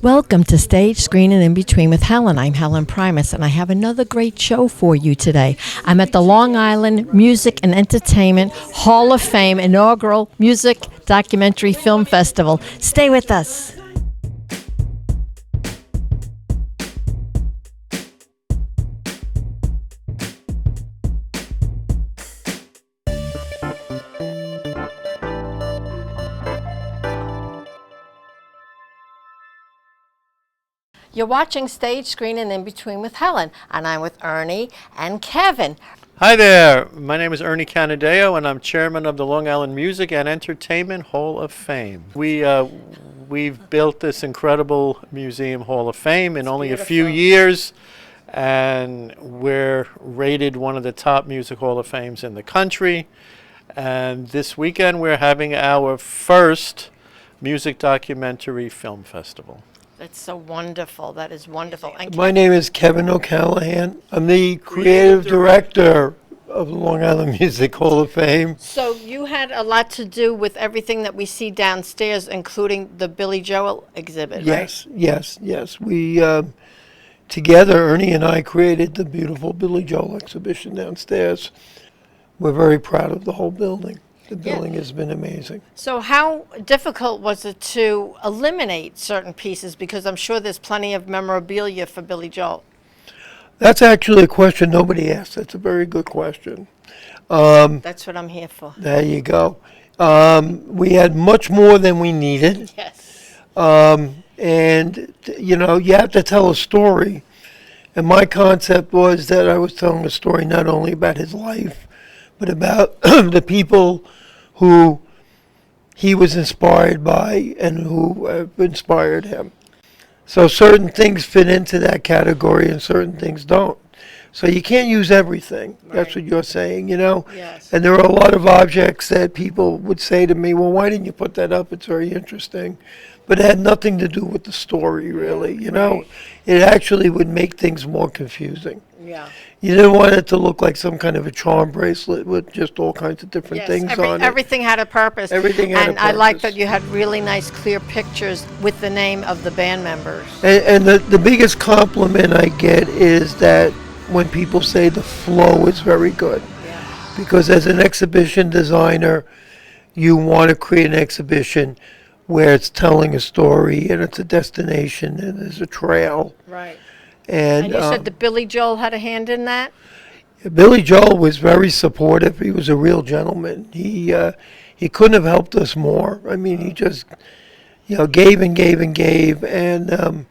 Welcome to Stage, Screen, and In Between with Helen. I'm Helen Proimos, and I have another great show for you today. I'm at the Long Island Music and Entertainment Hall of Fame inaugural Music Documentary Film Festival. Stay with us. You're watching Stage, Screen, and In Between with Helen, and I'm with Ernie and Kevin. Hi there, my name is Ernie Canadeo, and I'm chairman of the Long Island Music and Entertainment Hall of Fame. We've built this incredible museum Hall of Fame in only a few years, and we're rated one of the top music Hall of Fames in the country. And this weekend we're having our first music documentary film festival. That's so wonderful. That is wonderful. And My name is Kevin O'Callahan. I'm the creative director of the Long Island Music Hall of Fame. so you had a lot to do with everything that we see downstairs, including the Billy Joel exhibit, Yes, yes. We, together, Ernie and I created the beautiful Billy Joel exhibition downstairs. We're very proud of the whole building. The building has been amazing. So how difficult was it to eliminate certain pieces? Because I'm sure there's plenty of memorabilia for Billy Joel. That's actually a question nobody asked. That's a very good question. That's what I'm here for. There you go. We had much more than we needed. Yes. And, you know, you have to tell a story. And my concept was that I was telling a story not only about his life, but about the people who he was inspired by and who inspired him. So certain things fit into that category and certain things don't. So you can't use everything. Right. That's what you're saying, you know? Yes. And there are a lot of objects that people would say to me, well, why didn't you put that up? It's very interesting. But it had nothing to do with the story, really, you know? Right. It actually would make things more confusing. Yeah. You didn't want it to look like some kind of a charm bracelet with just all kinds of different things on it. Everything had a purpose. Everything had a And I like purpose. that you had really nice, clear pictures with the name of the band members. And the biggest compliment I get is that when people say the flow is very good. Yeah. Because as an exhibition designer, you want to create an exhibition where it's telling a story and it's a destination and there's a trail. Right. And And you said that Billy Joel had a hand in that? Billy Joel was very supportive. He was a real gentleman. He couldn't have helped us more. I mean, he just, you know, gave and gave and gave, and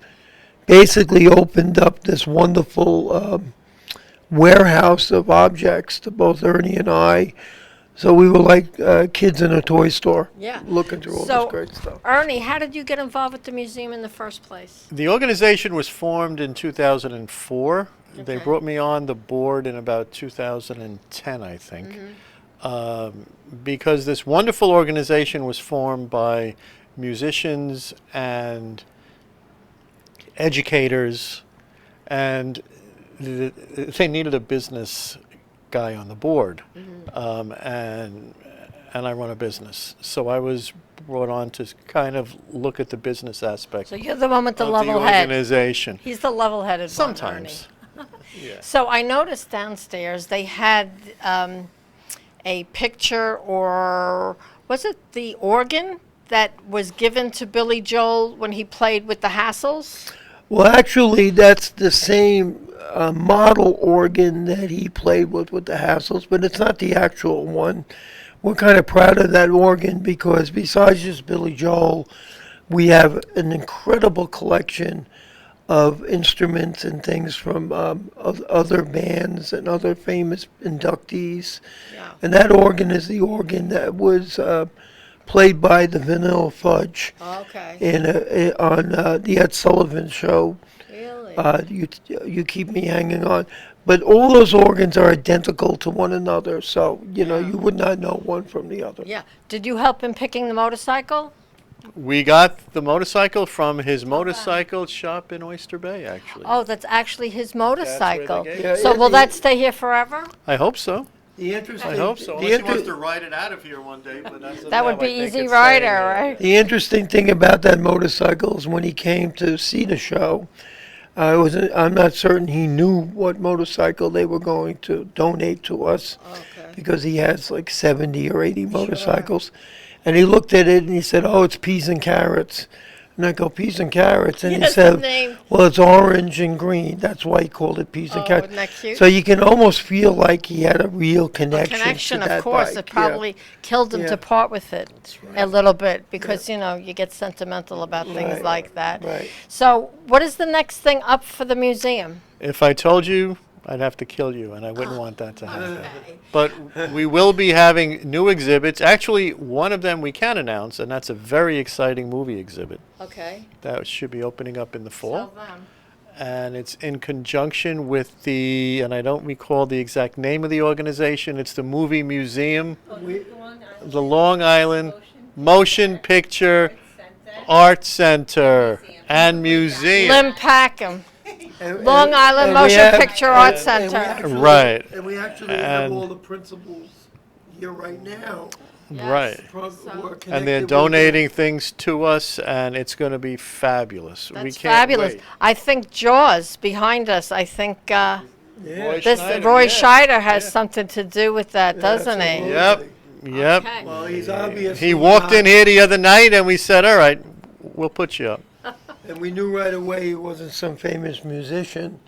basically opened up this wonderful warehouse of objects to both Ernie and I. So we were like kids in a toy store, looking through all this great stuff. Ernie, how did you get involved with the museum in the first place? The organization was formed in 2004. Okay. They brought me on the board in about 2010, I think, because this wonderful organization was formed by musicians and educators, and they needed a business guy on the board, and I run a business, so I was brought on to kind of look at the business aspect. So you're the one with the of level the head. organization. He's the level-headed one, Sometimes. Ernie. Yeah. So I noticed downstairs they had a picture, or was it the organ that was given to Billy Joel when he played with the Hassles? Well, actually, that's the same model organ that he played with the Hassles, but it's not the actual one. We're kind of proud of that organ because besides just Billy Joel, we have an incredible collection of instruments and things from other bands and other famous inductees. Yeah. And that organ is the organ that was played by the Vanilla Fudge Okay. on the Ed Sullivan Show. Really? You Keep Me Hanging On. But all those organs are identical to one another, so, you know, you would not know one from the other. Yeah. Did you help in picking the motorcycle? We got the motorcycle from his motorcycle shop in Oyster Bay, actually. Oh, that's actually his motorcycle. gave Yeah, So yeah, will yeah. that stay here forever? I hope so. The interesting, I hope so. the Unless he inter- wants to ride it out of here one day. But as of That would now, be I think Easy it's Rider, staying there. right? The interesting thing about that motorcycle is when he came to see the show, I'm not certain he knew what motorcycle they were going to donate to us because he has like 70 or 80 motorcycles. And he looked at it and he said, "Oh, it's peas and carrots." And I go, "Peas and carrots?" And he Yes, said, the name. "Well, it's orange and green. That's why he called it peas and Oh, carrots." isn't that cute? So you can almost feel like he had a real connection. Connection, to that of course. bike. It probably killed him Yeah. to part with it a little bit because, you know, you get sentimental about things Right. like that. Right. So what is the next thing up for the museum? If I told you, I'd have to kill you, and I wouldn't want that to happen. But we will be having new exhibits. Actually, one of them we can announce, and that's a very exciting movie exhibit Okay. that should be opening up in the fall. Tell them. And it's in conjunction with the, and I don't recall the exact name of the organization, it's the Movie Museum, the Long Island Motion Picture Art Center and Museum. LIMPACM. And- Long Island and we Motion have- Picture Art and we Center. actually- Right. And we actually have And- all the principals here right now. Right. who are And connected they're with donating things to us, and it's going to be fabulous. We That's can't fabulous. wait. I think Jaws behind us. I think Yeah. this Schneider, Roy yes. Scheider has Yeah. something to do with that, doesn't he? Yep. Yep. Okay. Well, he's obviously He walked in not- here the other night, and we said, "All right, we'll put you up." And we knew right away he wasn't some famous musician.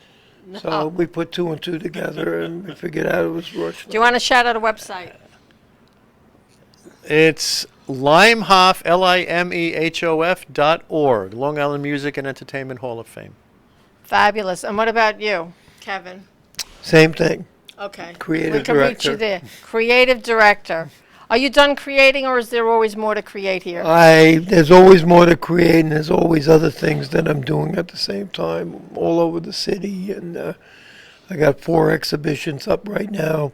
So we put two and two together and we figured out it was Rush. Do you want to shout out a website? It's LIMEHOF, LIMEHOF.org, Long Island Music and Entertainment Hall of Fame. Fabulous. And what about you, Kevin? Same thing. Okay. Creative We can reach you director. there. Creative director. Are you done creating, or is there always more to create here? There's always more to create, and there's always other things that I'm doing at the same time all over the city. And I got 4 exhibitions up right now.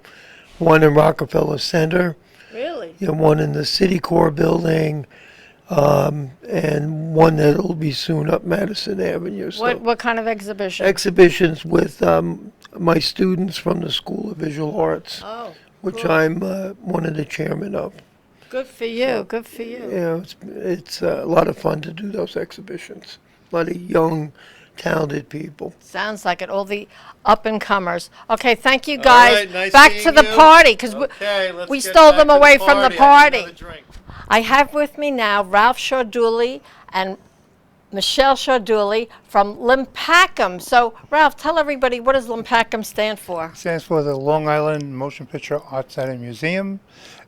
One in Rockefeller Center, Really? one in the City Core building, and one that'll be soon up Madison Avenue. So What kind of exhibition? exhibitions with my students from the School of Visual Arts, Oh, which cool. I'm one of the chairmen of. Good for you. Good for you. It's a lot of fun to do those exhibitions. A lot of young, talented people. Sounds like it. All the up and comers. Okay, thank you guys. right, nice Back seeing to the you. party because Okay, let's we get stole back them to away from the I need party. another drink. I have with me now Ralph Ciardulli and Michelle Ciardulli from LIMPACM. So, Ralph, tell everybody, what does LIMPACM stand for? Stands for the Long Island Motion Picture Art Center Museum.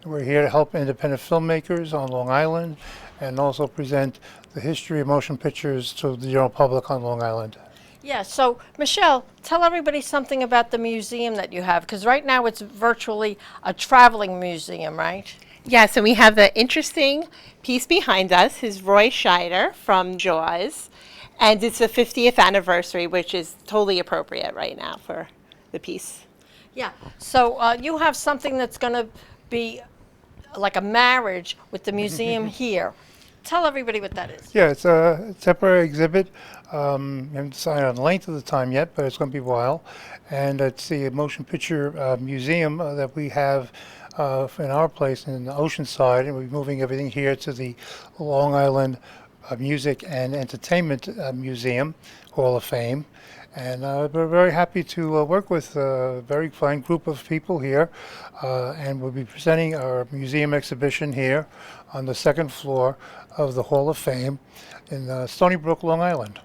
We're here to help independent filmmakers on Long Island and also present the history of motion pictures to the general public on Long Island. Yeah, so Michelle, tell everybody something about the museum that you have, because right now it's virtually a traveling museum, right? Yeah, so we have the interesting piece behind us is Roy Scheider from Jaws, and it's the 50th anniversary, which is totally appropriate right now for the piece. Yeah, so you have something that's going to be like a marriage with the museum here. Tell everybody what that is. Yeah, it's a temporary exhibit. Haven't decided on the length of the time yet, but it's going to be a while. And it's the motion picture museum that we have in our place in the Oceanside, and we're moving everything here to the Long Island Music and Entertainment Museum Hall of Fame. And we're very happy to work with a very fine group of people here. And we'll be presenting our museum exhibition here on the 2nd floor of the Hall of Fame in Stony Brook, Long Island.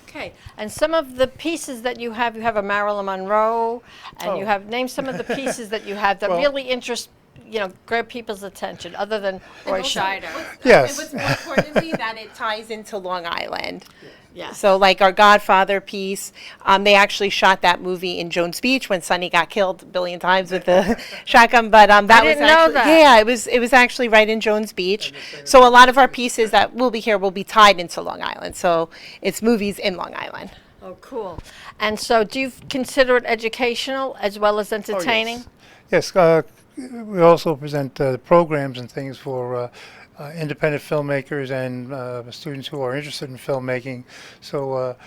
Okay, and some of the pieces that you have a Marilyn Monroe, and you have, name some of the pieces that you have that really interest, grab people's attention, other than Roy Scheider. Yes. And what's more importantly, that it ties into Long Island. Yeah. So like our Godfather piece, they actually shot that movie in Jones Beach when Sonny got killed a billion times with the shotgun. But that was didn't know actually, that. yeah, it was actually right in Jones Beach. So a lot of our pieces that will be here will be tied into Long Island. So it's movies in Long Island. Oh, cool. And so do you consider it educational as well as entertaining? Yes, we also present programs and things for independent filmmakers and students who are interested in filmmaking. So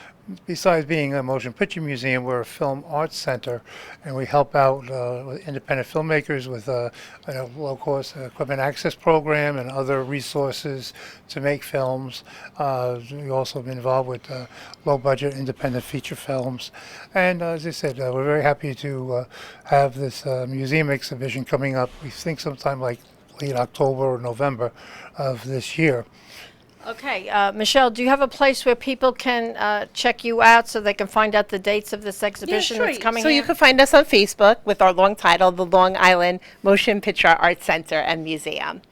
besides being a motion picture museum, we're a film arts center, and we help out with independent filmmakers with a low-cost equipment access program and other resources to make films. We also have been involved with low-budget independent feature films. And as I said, we're very happy to have this museum exhibition coming up. We think sometime like late October or November of this year. Okay, Michelle, do you have a place where people can check you out so they can find out the dates of this exhibition that's coming So in? you can find us on Facebook with our long title, the Long Island Motion Picture Arts Center and Museum.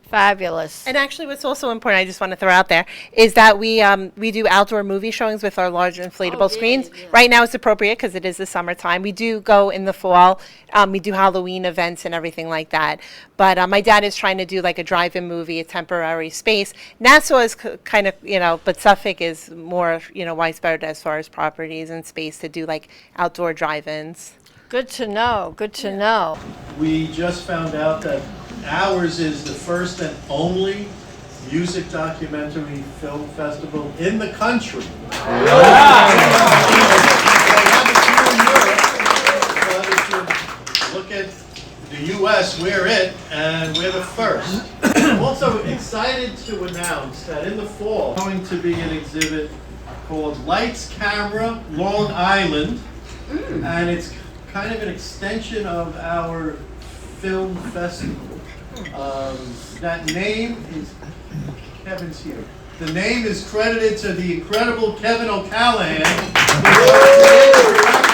Fabulous. And actually, what's also important, I just want to throw out there, is that we do outdoor movie showings with our large inflatable screens. yeah. Right now, it's appropriate because it is the summertime. We do go in the fall. We do Halloween events and everything like that. But my dad is trying to do like a drive-in movie, a temporary space. Nassau is kind of, but Suffolk is more, widespread as far as properties and space to do like outdoor drive-ins. Good to know. Good to know. We just found out that ours is the first and only music documentary film festival in the country. Look at the U.S., we're it, and we're the first. I'm also excited to announce that in the fall, there's going to be an exhibit called Lights, Camera, Long Island, and it's kind of an extension of our film festival. That name is, Kevin's here. The name is credited to the incredible Kevin O'Callahan, who is our creative director,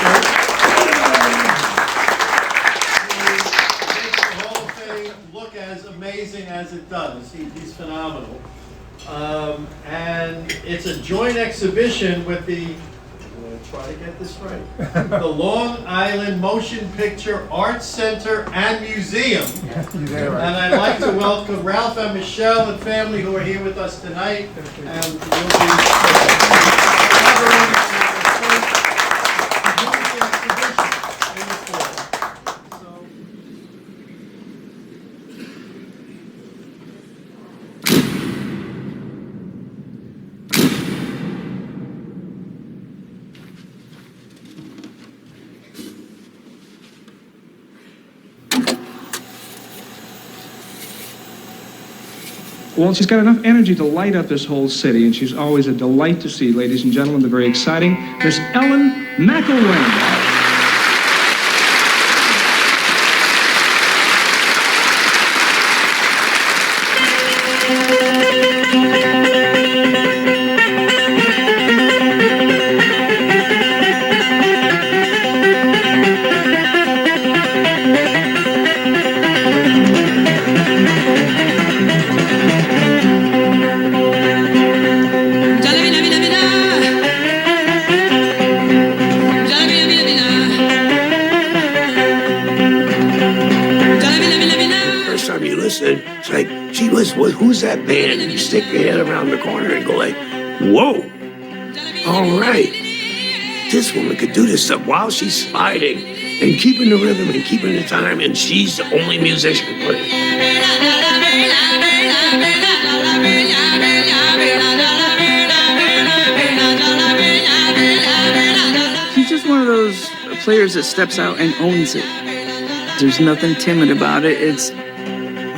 who makes the Hall of Fame look as amazing as it does. He's phenomenal. And it's a joint exhibition with the, I'm going to try to get this right, the Long Island Motion Picture Arts Center and Museum. And I'd like to welcome Ralph and Michelle and family who are here with us tonight. And we'll be collaborating on our first exhibition in the fall. So, Well, she's got enough energy to light up this whole city, and she's always a delight to see. Ladies and gentlemen, the very exciting Miss Ellen McElwain. First time you listen, it's like, gee whiz, who's that band? And you stick your head around the corner and go like, whoa, all right. This woman could do this stuff while she's sliding and keeping the rhythm and keeping the time, and she's the only musician playing. She's just one of those players that steps out and owns it. There's nothing timid about it. It's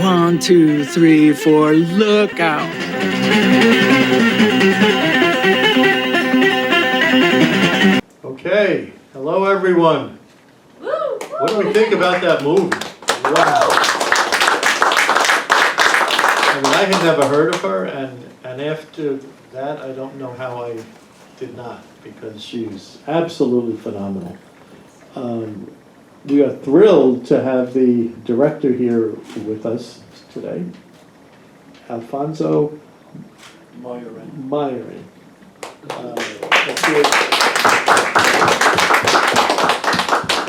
1, 2, 3, 4, look out. okay, hello everyone. What do we think about that movie? Wow. I mean, I had never heard of her, and after that, I don't know how I did not, because she's absolutely phenomenal. We are thrilled to have the director here with us today, Alfonso Maiorana.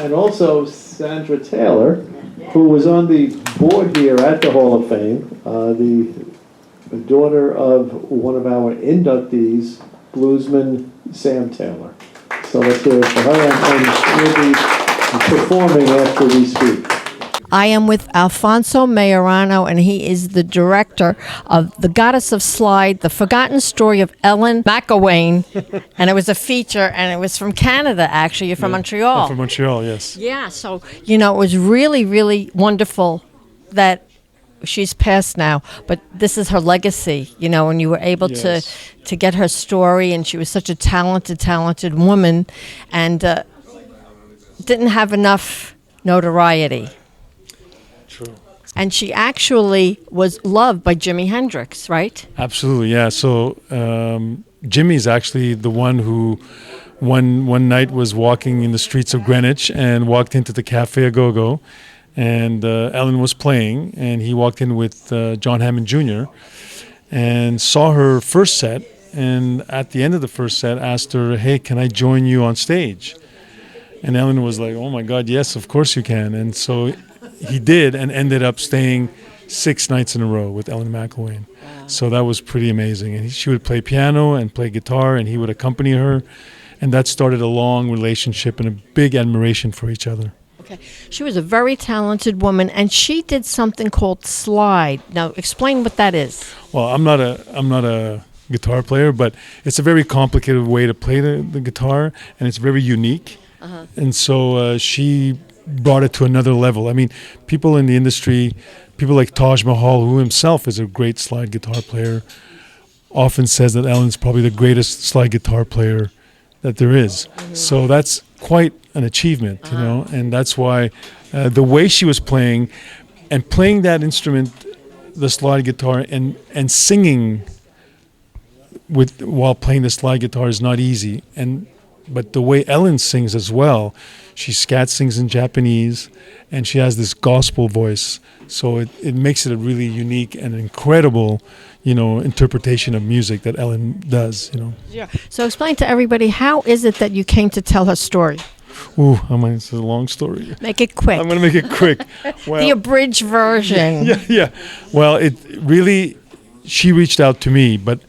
And also Sandra Taylor, who was on the board here at the Hall of Fame, the daughter of one of our inductees, bluesman Sam Taylor. So let's hear it for her, and we'll be performing after we speak. I am with Alfonso Maiorana, and he is the director of The Goddess of Slide, The Forgotten Story of Helen McElwain. And it was a feature, and it was from Canada, actually. You're from Montreal. I'm from Montreal, yes. Yeah, so, you know, it was really, really wonderful that she's passed now, but this is her legacy, you know, and you were able to get her story, and she was such a talented woman, and didn't have enough notoriety. True. And she actually was loved by Jimi Hendrix, right? Absolutely, yeah. So Jimmy's actually the one who one night was walking in the streets of Greenwich and walked into the Cafe A Go-Go, and Ellen was playing, and he walked in with John Hammond Jr. and saw her first set, and at the end of the first set asked her, "Hey, can I join you on stage?" And Ellen was like, "Oh my God, yes, of course you can." And so he did, and ended up staying 6 nights in a row with Helen McElwain. Wow. So that was pretty amazing. And she would play piano and play guitar, and he would accompany her. And that started a long relationship and a big admiration for each other. Okay. She was a very talented woman, and she did something called slide. Now, explain what that is. Well, I'm not a guitar player, but it's a very complicated way to play the guitar, and it's very unique. Uh-huh. And so she brought it to another level. I mean, people in the industry, people like Taj Mahal, who himself is a great slide guitar player, often says that Ellen's probably the greatest slide guitar player that there is. Mm-hmm. So that's quite an achievement, you know, and that's why the way she was playing that instrument, the slide guitar, and singing while playing the slide guitar is not easy. But the way Ellen sings as well, she scat sings in Japanese, and she has this gospel voice. So it makes it a really unique and incredible, you know, interpretation of music that Ellen does, you know. Yeah. So explain to everybody, how is it that you came to tell her story? Ooh, it's a long story. Make it quick. I'm going to make it quick. Well, the abridged version. Yeah. Well, she reached out to me, but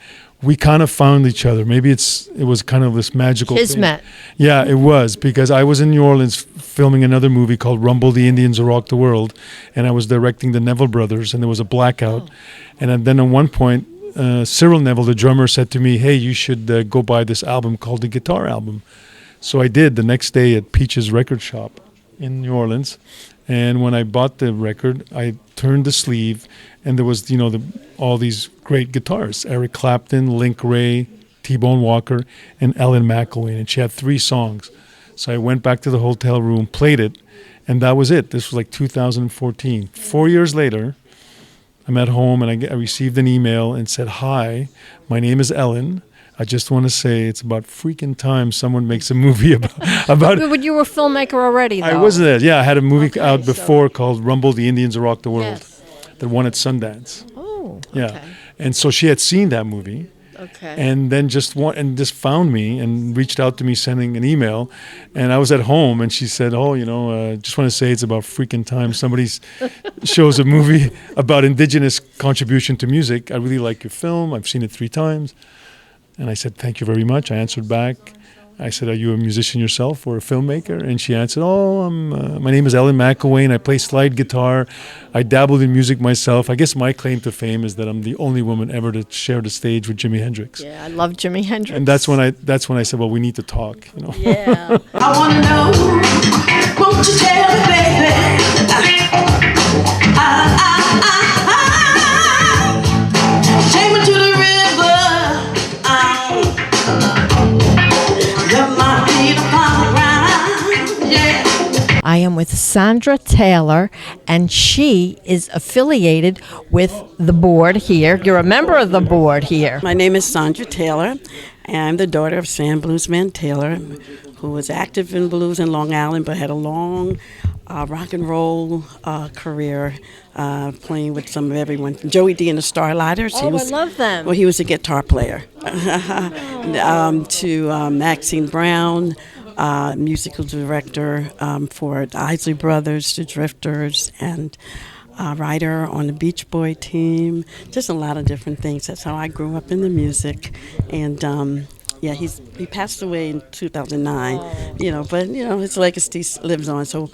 we kind of found each other. Maybe it was kind of this magical Kismet. thing. Yeah, it was, because I was in New Orleans filming another movie called Rumble, the Indians Will Rock the World, and I was directing the Neville Brothers, and there was a blackout. And then at one point, Cyril Neville, the drummer, said to me, "Hey, you should go buy this album called the Guitar Album." So I did the next day at Peach's record shop in New Orleans. And when I bought the record, I turned the sleeve, and there was, you know, all these great guitarists: Eric Clapton, Link Wray, T-Bone Walker, and Ellen McElwain. And she had 3 songs. So I went back to the hotel room, played it, and that was it. This was like 2014. 4 years later, I'm at home, and I received an email and said, "Hi, my name is Ellen. I just want to say it's about freaking time someone makes a movie about it." But you were a filmmaker already, though. I was there. Yeah, I had a movie out before called Rumble, the Indians Will Rock the World, that won at Sundance. Oh, yeah. Okay. And so she had seen that movie. Okay. And then just found me and reached out to me, sending an email. And I was at home, and she said, "Oh, you know, just want to say it's about freaking time somebody shows a movie about indigenous contribution to music. I really like your film. I've seen it 3 times." And I said, "Thank you very much." I answered back. I said, "Are you a musician yourself or a filmmaker?" And she answered, "Oh, my name is Ellen McElwain. I play slide guitar. I dabbled in music myself. I guess my claim to fame is that I'm the only woman ever to share the stage with Jimi Hendrix." Yeah, I love Jimi Hendrix. And that's when I said, "Well, we need to talk." You know. Yeah. I wanna know, won't you tell me, baby? Take me to the river. Let my feet upon the ground. Yeah. I am with Sandra Taylor, and she is affiliated with the board here. You're a member of the board here. My name is Sandra Taylor, and I'm the daughter of Sam Bluesman Taylor, who was active in blues in Long Island, but had a long rock and roll career, playing with some of everyone. Joey D and the Starlighters. Oh, I love them. Well, he was a guitar player. To Maxine Brown, musical director for the Isley Brothers, the Drifters, and writer on the Beach Boy team. Just a lot of different things. That's how I grew up in the music. And yeah, he passed away in 2009. You know, but you know his legacy lives on. So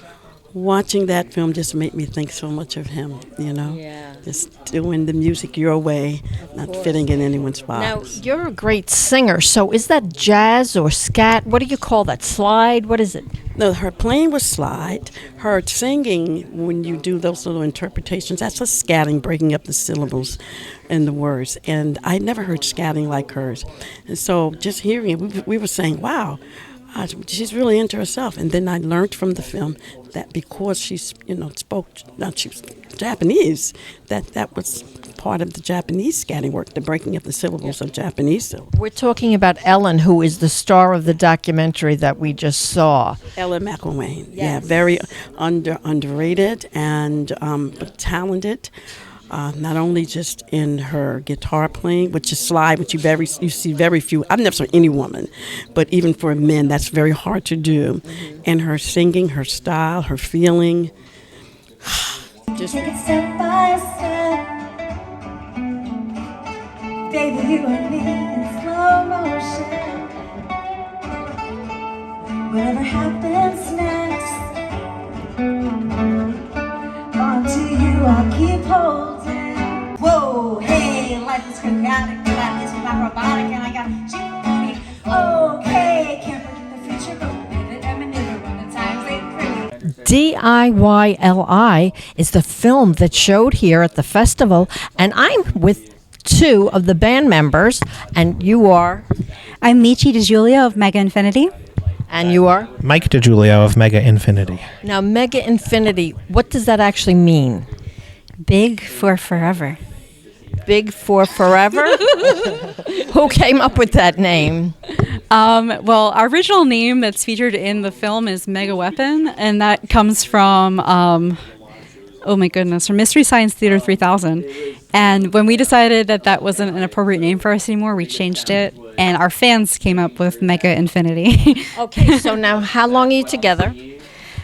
watching that film just made me think so much of him, you know? Yeah. Just doing the music your way, not fitting in anyone's box. Now, you're a great singer, so is that jazz or scat? What do you call that? Slide? What is it? No, her playing was slide. Her singing, when you do those little interpretations, that's just scatting, breaking up the syllables and the words. And I never heard scatting like hers. And so just hearing it, we were saying, wow, she's really into herself. And then I learned from the film that because she's, she was Japanese, that was part of the Japanese scatting work, the breaking up the syllables of Japanese syllables. We're talking about Ellen, who is the star of the documentary that we just saw. Ellen McElwain, yeah, very underrated and but talented. Not only just in her guitar playing, which is slide, which you see very few. I've never seen any woman, but even for men, that's very hard to do. And her singing, her style, her feeling. Just take it step by step, baby, you and me in slow motion. Whatever happens next, onto you I'll keep holding. Whoa, hey, life is chaotic, but at least we're not robotic, and I got you. Okay, can't predict the future, but we live it and maneuver when the times ain't pretty. DIYLI is the film that showed here at the festival, and I'm with two of the band members, and you are? I'm Michi DeGiulio of Mega Infinity. And you are? Mike DeGiulio of Mega Infinity. Now, Mega Infinity, what does that actually mean? Big for forever. Big for forever? Who came up with that name? Well, our original name that's featured in the film is Mega Weapon, and that comes from, oh my goodness, from Mystery Science Theater 3000. And when we decided that that wasn't an appropriate name for us anymore, we changed it, and our fans came up with Mega Infinity. Okay, so now how long are you together?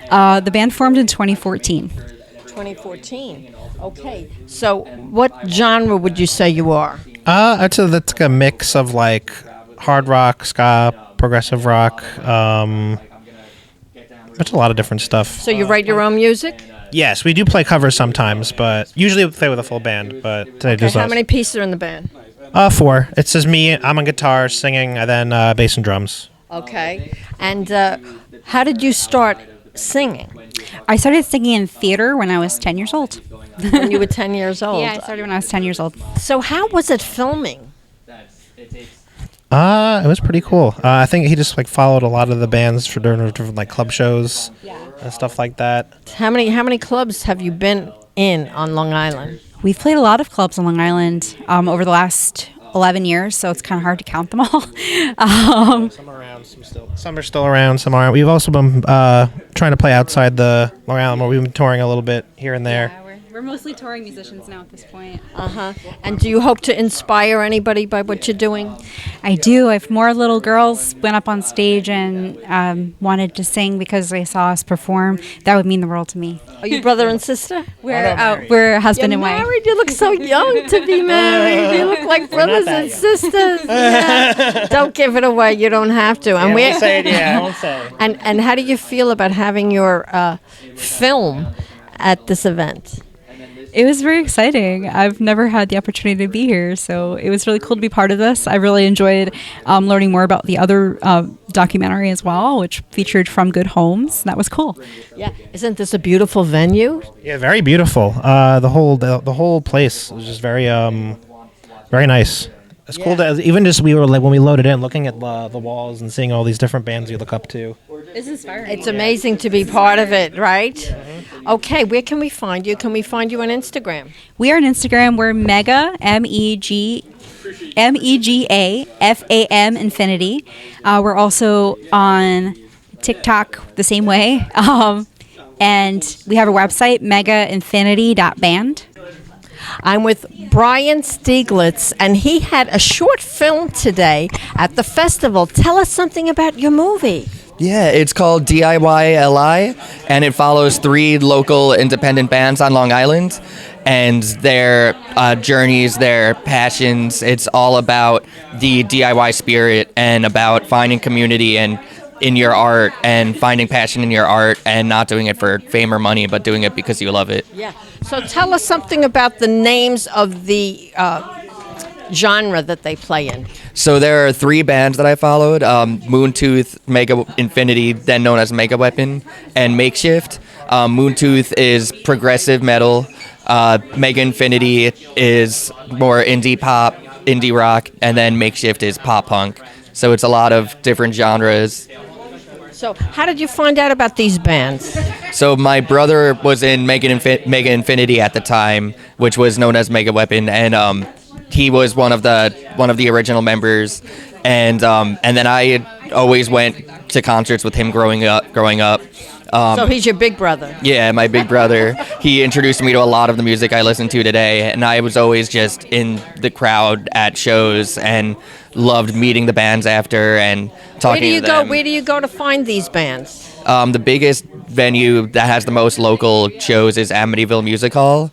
The band formed in 2014. 2014. Okay, so what genre would you say you are? I'd say that's like a mix of like hard rock, ska, progressive rock. It's a lot of different stuff. So you write your own music? Yes, we do play covers sometimes, but usually we play with a full band. But today Okay, just how us. many pieces are in the band? 4. It's just me. I'm on guitar, singing, and then bass and drums. Okay, and how did you start singing? I started singing in theater when I was 10 years old. When you were 10 years old? Yeah, I started when I was 10 years old. So how was it filming? It was pretty cool. I think he just like followed a lot of the bands for different like club shows and stuff like that. How many clubs have you been in on Long Island? We've played a lot of clubs on Long Island over the last 11 years, so it's kind of hard to count them all. Some are around, some are still around, some aren't. We've also been trying to play outside the Long Island, where we've been touring a little bit here and there. Yeah, we're mostly touring musicians now at this point. And do you hope to inspire anybody by what you're doing? I do. If more little girls went up on stage and wanted to sing because they saw us perform, that would mean the world to me. Are you brother and sister? We're husband and wife. Married? You look so young to be married. You look like brothers and sisters. Yeah. Don't give it away. You don't have to. And I won't say it. Yeah, I won't say. And how do you feel about having your film at this event? It was very exciting. I've never had the opportunity to be here, so it was really cool to be part of this. I really enjoyed learning more about the other documentary as well, which featured From Good Homes. That was cool. Yeah, isn't this a beautiful venue? Yeah, very beautiful. The whole place was just very very nice. It's cool to even just we were like when we loaded in, looking at the walls and seeing all these different bands you look up to. It's inspiring. It's amazing to be part of it, right? Okay, where can we find you? Can we find you on Instagram? We are on Instagram. We're Mega, MEGAFAM Infinity. We're also on TikTok the same way. And we have a website, megainfinity.band. I'm with Brian Stieglitz, and he had a short film today at the festival. Tell us something about your movie. Yeah, it's called DIYLI, and it follows 3 local independent bands on Long Island and their journeys, their passions. It's all about the DIY spirit and about finding community and in your art and finding passion in your art and not doing it for fame or money, but doing it because you love it. Yeah. So tell us something about the names of the genre that they play in. So there are 3 bands that I followed: Moontooth, Mega Infinity, then known as Mega Weapon, and Makeshift. Moontooth is progressive metal. Mega Infinity is more indie pop, indie rock, and then Makeshift is pop punk. So it's a lot of different genres. So how did you find out about these bands? So my brother was in Mega Infinity at the time, which was known as Mega Weapon, and he was one of the original members. And then I always went to concerts with him growing up. So he's your big brother. Yeah, my big brother. He introduced me to a lot of the music I listen to today, and I was always just in the crowd at shows and loved meeting the bands after and talking to them. Where do you go to find these bands? The biggest venue that has the most local shows is Amityville Music Hall.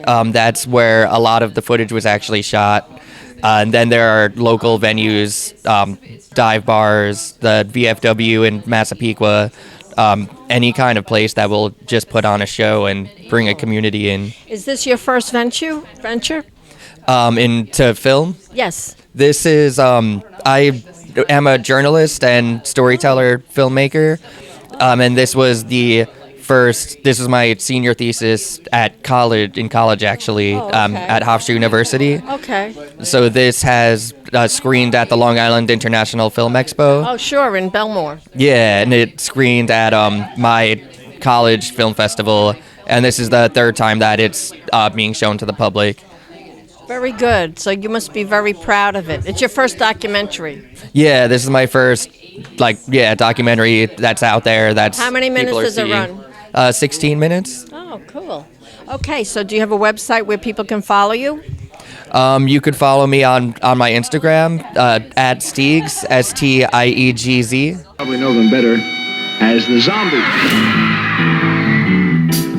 That's where a lot of the footage was actually shot. And then there are local venues, dive bars, the VFW in Massapequa, any kind of place that will just put on a show and bring a community in. Is this your first venture? Into film? Yes. This is, I am a journalist and storyteller filmmaker, and this was my senior thesis in college actually, at Hofstra University. Okay. So this has screened at the Long Island International Film Expo. Oh, sure, in Belmore. Yeah, and it screened at my college film festival, and this is the 3rd time that it's being shown to the public. Very good. So you must be very proud of it. It's your first documentary. Yeah, this is my first, documentary that's out there. How many minutes does it run? 16 minutes. Oh, cool. Okay, so do you have a website where people can follow you? You could follow me on my Instagram, at Stiegs, Stiegz. Probably know them better as the Zombies.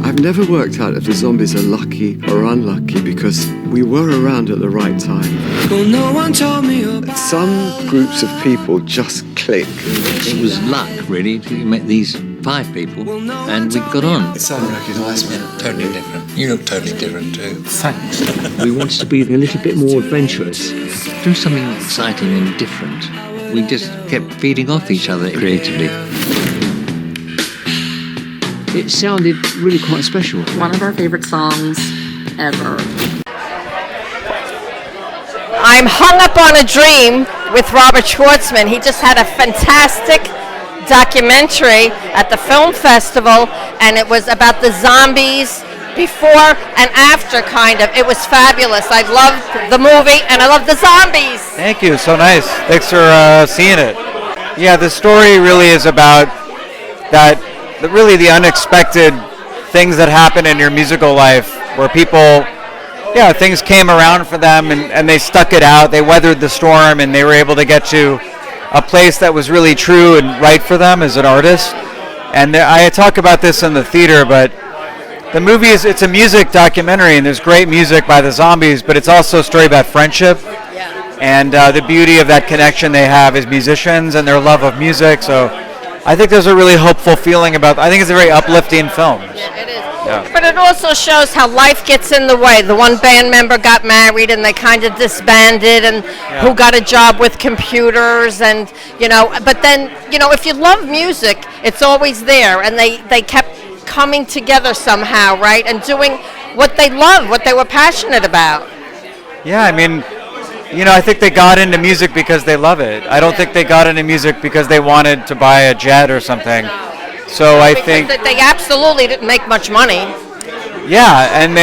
I've never worked out if the zombies are lucky or unlucky because we were around at the right time. Well, no one told me about some groups of people just click. It was luck, really. We met these 5 people and we got on. It's unrecognised, man. Totally different. You look totally different too. Thanks. We wanted to be a little bit more adventurous, do something exciting and different. We just kept feeding off each other creatively. It sounded really quite special. One of our favorite songs ever. I'm hung up on a dream with Robert Schwartzman. He just had a fantastic documentary at the film festival, and it was about the zombies before and after, kind of. It was fabulous. I loved the movie, and I loved the zombies. Thank you. So nice. Thanks for seeing it. Yeah, the story really is about really the unexpected things that happen in your musical life where people, things came around for them and they stuck it out. They weathered the storm and they were able to get to a place that was really true and right for them as an artist. And I talk about this in the theater, but the movie it's a music documentary, and there's great music by the Zombies, but it's also a story about friendship and the beauty of that connection they have as musicians and their love of music. So I think there's a really hopeful feeling I think it's a very uplifting film. Yeah, it is. Yeah. But it also shows how life gets in the way. The one band member got married and they kind of disbanded, and who got a job with computers, and but then if you love music, it's always there, and they kept coming together somehow, right, and doing what they loved, what they were passionate about. Yeah, I mean, I think they got into music because they love it. I don't think they got into music because they wanted to buy a jet or something. So I think that they absolutely didn't make much money. Yeah, and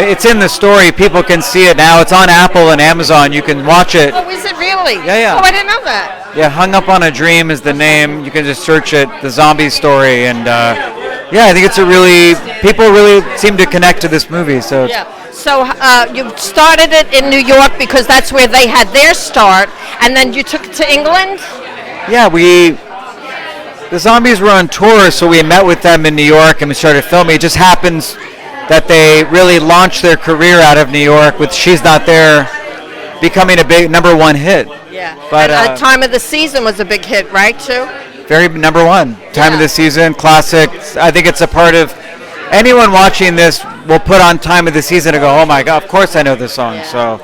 it's in the story. People can see it now. It's on Apple and Amazon. You can watch it. Oh, is it really? Yeah. Oh, I didn't know that. Yeah, Hung Up on a Dream is the name. You can just search it, the zombie story, and I think people really seem to connect to this movie. So So you started it in New York because that's where they had their start, and then you took it to England? Yeah, the Zombies were on tour, so we met with them in New York and we started filming. It just happens that they really launched their career out of New York with She's Not There becoming a big #1 hit. Yeah, but and Time of the Season was a big hit, right, too? very number one. Time of the season, classic. I think it's a part of anyone watching this will put on Time of the Season and go, oh my God, of course I know this song. So.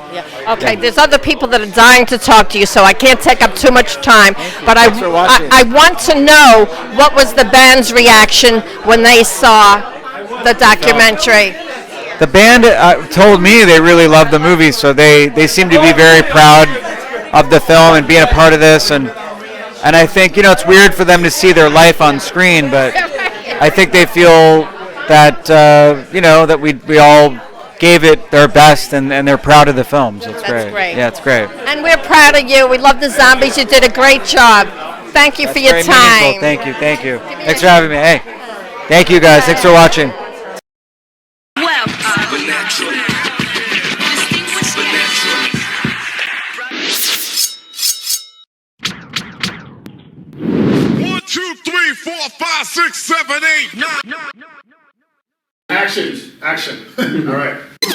Okay, there's other people that are dying to talk to you, so I can't take up too much time. But I want to know what was the band's reaction when they saw the documentary. The band told me they really loved the movie, so they seem to be very proud of the film and being a part of this. And I think, it's weird for them to see their life on screen, but I think they feel that, that we all gave it their best and they're proud of the film. So it's great. Yeah, it's great. And we're proud of you. We love the zombies. You did a great job. Thank you for your very time. meaningful. Thank you. Thanks for having me. Hey, thank you guys. Thanks for watching. One, two, three, 4, 5, 6, 7, 8, 9. Action. All right. My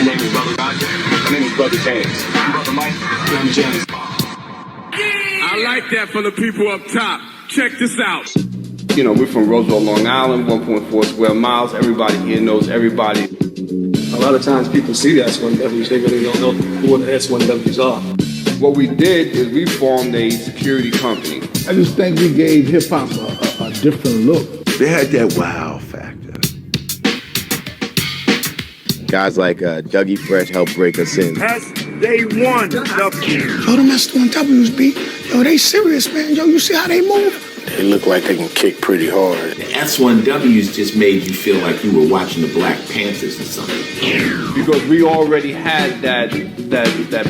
name is Brother Roger. My name is Brother James. I'm Brother Mike. I'm James. I like that for the people up top. Check this out. We're from Roseville, Long Island, 1.4 square miles. Everybody here knows everybody. A lot of times people see the S1Ws, they really don't know who the S1Ws are. What we did is we formed a security company. I just think we gave hip-hop a different look. They had that wow factor. Guys like Dougie Fresh helped break us in. S1W. Yo, them S1Ws, B. Yo, they serious, man. Yo, you see how they move? They look like they can kick pretty hard. The S1Ws just made you feel like you were watching the Black Panthers or something. Because we already had that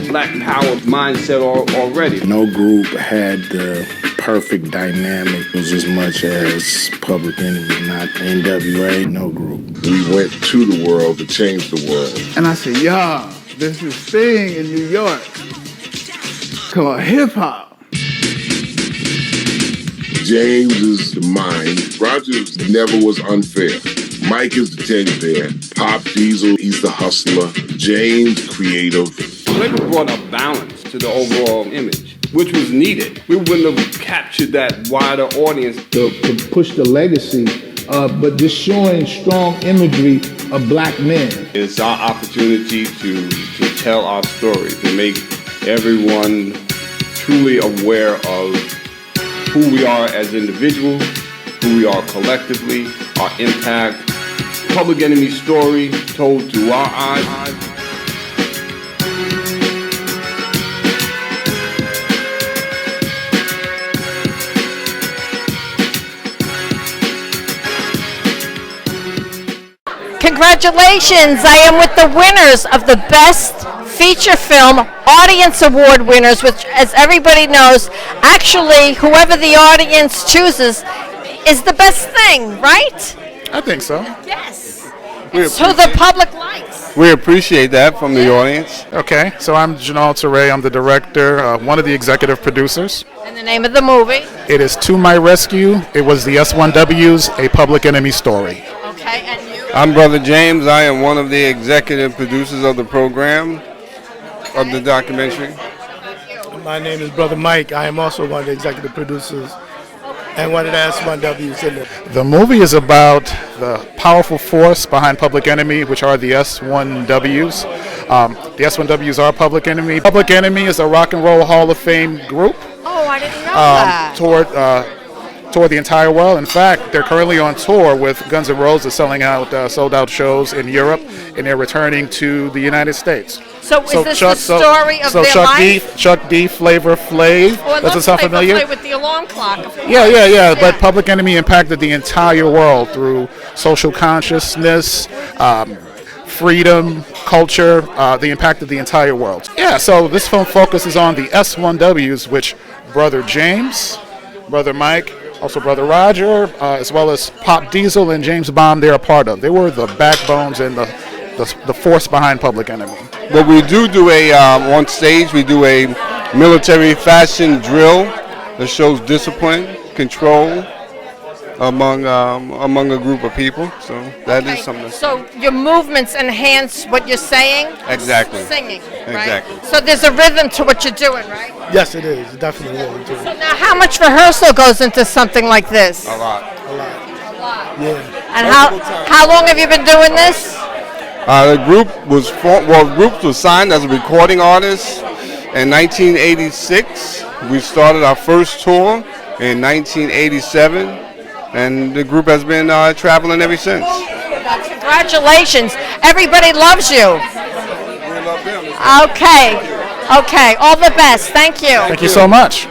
Black Power mindset already. No group had the perfect dynamic as much as Public Enemy, not NWA, no group. We went to the world to change the world. And I said, y'all, there's this thing in New York called hip-hop. James is the mind. Rogers never was unfair. Mike is the teddy bear. Pop Diesel, he's the hustler. James, creative. Flavor brought a balance to the overall image, which was needed. We wouldn't have captured that wider audience. To push the legacy, but just showing strong imagery of black men. It's our opportunity to tell our story, to make everyone truly aware of who we are as individuals, who we are collectively, our impact. Public Enemy story told through our eyes. Congratulations! I am with the winners of the Best Feature Film Audience Award winners, which, as everybody knows, actually, whoever the audience chooses is the best thing, right? I think so. Yes. It's who the public likes. We appreciate that from the audience. Okay, so I'm Janol Ture. I'm the director, one of the executive producers. And the name of the movie? It is To My Rescue. It was the S1W's A Public Enemy Story. Okay, and you? I'm Brother James. I am one of the executive producers of the program, of the documentary. My name is Brother Mike. I am also one of the executive producers and one of the S1Ws in it. The movie is about the powerful force behind Public Enemy, which are the S1Ws. The S1Ws are Public Enemy. Public Enemy is a Rock and Roll Hall of Fame group. Oh, I didn't know that. Toward the entire world. In fact, they're currently on tour with Guns N' Roses, selling out sold-out shows in Europe, and they're returning to the United States. So is this the story of their life? Chuck D, Flavor Flav. Oh, Does it sound familiar? Flavor Flav with the alarm clock. Yeah. But Public Enemy impacted the entire world through social consciousness, freedom, culture. They impacted the entire world. Yeah, so this film focuses on the S1Ws, which Brother James, Brother Mike, also Brother Roger, as well as Pop Diesel and James Bomb, they're a part of. They were the backbones and the force behind Public Enemy. But we do on stage, we do a military fashion drill that shows discipline, control, among a group of people. So that is something. So your movements enhance what you're saying? Exactly. Singing, right? Exactly. So there's a rhythm to what you're doing, right? Yes, it is. Definitely. So now how much rehearsal goes into something like this? A lot. Yeah. And how long have you been doing this? The group was signed as a recording artist in 1986. We started our first tour in 1987, and the group has been traveling ever since. Congratulations. Everybody loves you. We love them. Okay. All the best. Thank you. Thank you so much.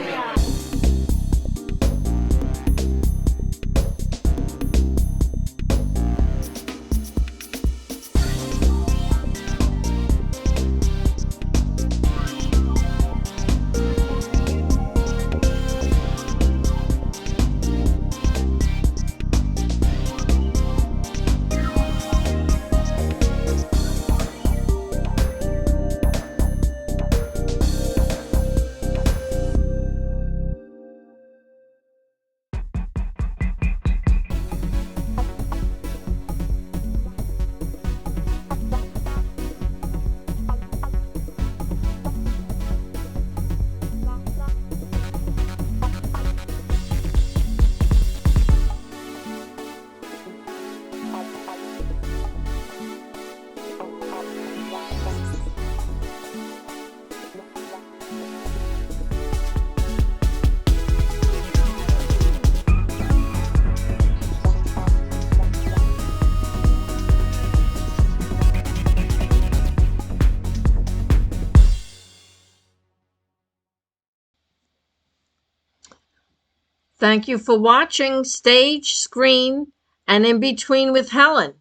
Thank you for watching Stage, Screen, and In Between with Helen.